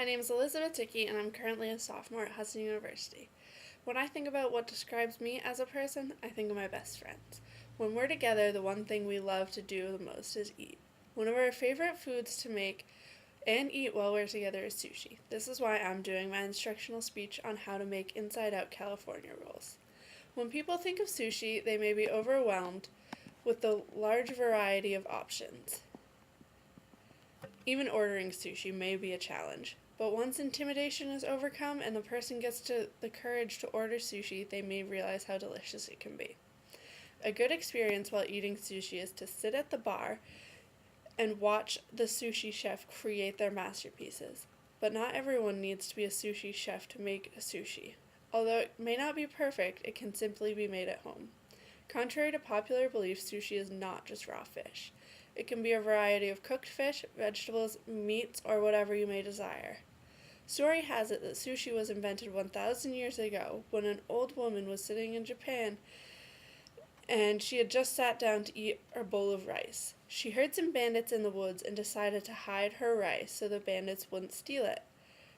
My name is Elizabeth Dickey, and I'm currently a sophomore at Hudson University. When I think about what describes me as a person, I think of my best friends. When we're together, the one thing we love to do the most is eat. One of our favorite foods to make and eat while we're together is sushi. This is why I'm doing my instructional speech on how to make inside-out California rolls. When people think of sushi, they may be overwhelmed with the large variety of options. Even ordering sushi may be a challenge, but once intimidation is overcome and the person gets the courage to order sushi, they may realize how delicious it can be. A good experience while eating sushi is to sit at the bar and watch the sushi chef create their masterpieces. But not everyone needs to be a sushi chef to make a sushi. Although it may not be perfect, it can simply be made at home. Contrary to popular belief, sushi is not just raw fish. It can be a variety of cooked fish, vegetables, meats, or whatever you may desire. Story has it that sushi was invented 1,000 years ago when an old woman was sitting in Japan and she had just sat down to eat her bowl of rice. She heard some bandits in the woods and decided to hide her rice so the bandits wouldn't steal it.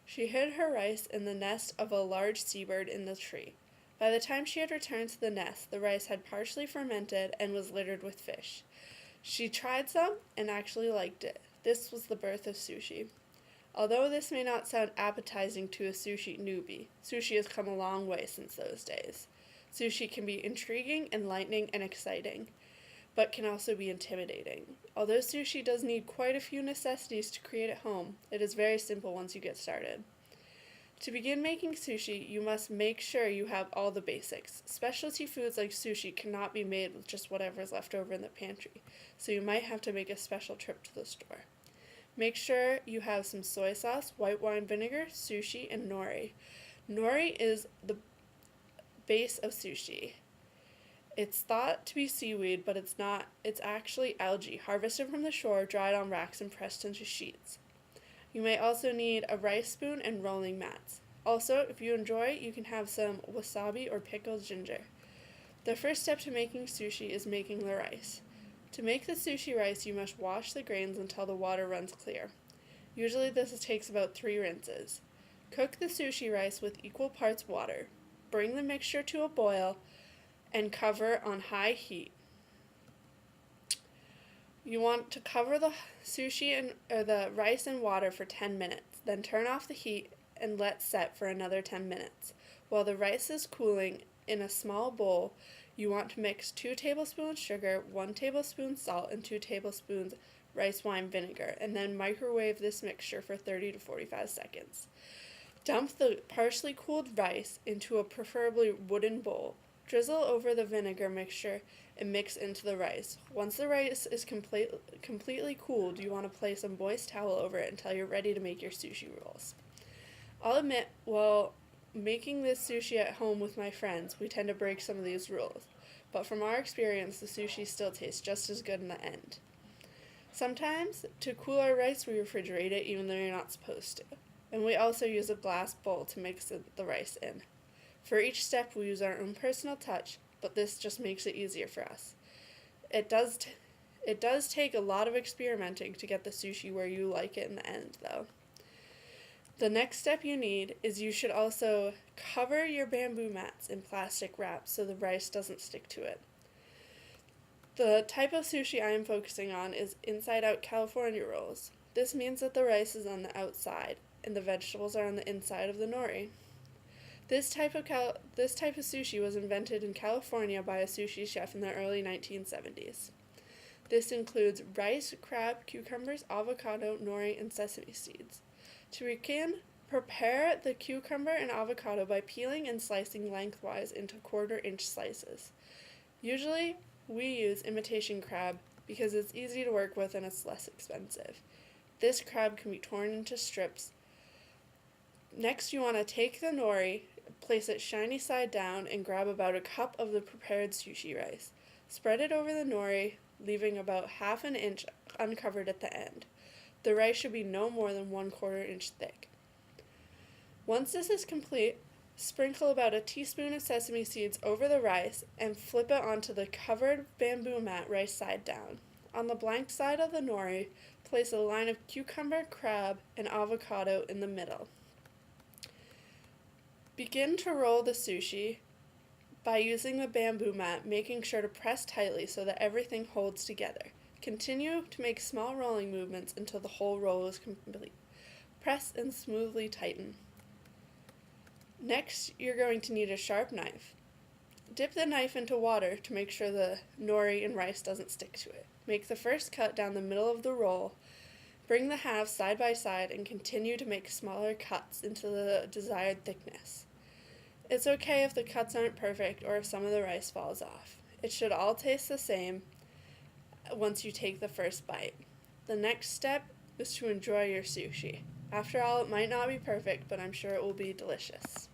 She hid her rice in the nest of a large seabird in the tree. By the time she had returned to the nest, the rice had partially fermented and was littered with fish. She tried some and actually liked it. This was the birth of sushi. Although this may not sound appetizing to a sushi newbie, sushi has come a long way since those days. Sushi can be intriguing, enlightening, and exciting, but can also be intimidating. Although sushi does need quite a few necessities to create at home, it is very simple once you get started. To begin making sushi, you must make sure you have all the basics. Specialty foods like sushi cannot be made with just whatever is left over in the pantry, so you might have to make a special trip to the store. Make sure you have some soy sauce, white wine vinegar, sushi, and nori. Nori is the base of sushi. It's thought to be seaweed, but it's not. It's actually algae, harvested from the shore, dried on racks, and pressed into sheets. You may also need a rice spoon and rolling mats. Also, if you enjoy, you can have some wasabi or pickled ginger. The first step to making sushi is making the rice. To make the sushi rice, you must wash the grains until the water runs clear. Usually this takes about 3 rinses. Cook the sushi rice with equal parts water. Bring the mixture to a boil and cover on high heat. You want to cover the the rice in water for 10 minutes, then turn off the heat and let set for another 10 minutes. While the rice is cooling in a small bowl, you want to mix 2 tablespoons sugar, 1 tablespoon salt, and 2 tablespoons rice wine vinegar, and then microwave this mixture for 30 to 45 seconds. Dump the partially cooled rice into a preferably wooden bowl. Drizzle over the vinegar mixture and mix into the rice. Once the rice is completely cooled, you want to place a moist towel over it until you're ready to make your sushi rolls. I'll admit, while making this sushi at home with my friends, we tend to break some of these rules, but from our experience, the sushi still tastes just as good in the end. Sometimes, to cool our rice, we refrigerate it even though you're not supposed to, and we also use a glass bowl to mix the rice in. For each step, we use our own personal touch, but this just makes it easier for us. It does take a lot of experimenting to get the sushi where you like it in the end, though. The next step you need is you should also cover your bamboo mats in plastic wrap so the rice doesn't stick to it. The type of sushi I am focusing on is inside-out California rolls. This means that the rice is on the outside and the vegetables are on the inside of the nori. This type of sushi was invented in California by a sushi chef in the early 1970s. This includes rice, crab, cucumbers, avocado, nori, and sesame seeds. To begin, prepare the cucumber and avocado by peeling and slicing lengthwise into 1/4-inch slices. Usually, we use imitation crab because it's easy to work with and it's less expensive. This crab can be torn into strips. Next, you want to take the nori, place it shiny side down, and grab about a cup of the prepared sushi rice. Spread it over the nori, leaving about 1/2 inch uncovered at the end. The rice should be no more than 1/4 inch thick. Once this is complete, sprinkle about a teaspoon of sesame seeds over the rice and flip it onto the covered bamboo mat rice side down. On the blank side of the nori, Place a line of cucumber, crab, and avocado in the middle. Begin to roll the sushi by using the bamboo mat, making sure to press tightly so that everything holds together. Continue to make small rolling movements until the whole roll is complete. Press and smoothly tighten. Next, you're going to need a sharp knife. Dip the knife into water to make sure the nori and rice doesn't stick to it. Make the first cut down the middle of the roll. Bring the halves side by side and continue to make smaller cuts into the desired thickness. It's okay if the cuts aren't perfect or if some of the rice falls off. It should all taste the same once you take the first bite. The next step is to enjoy your sushi. After all, it might not be perfect, but I'm sure it will be delicious.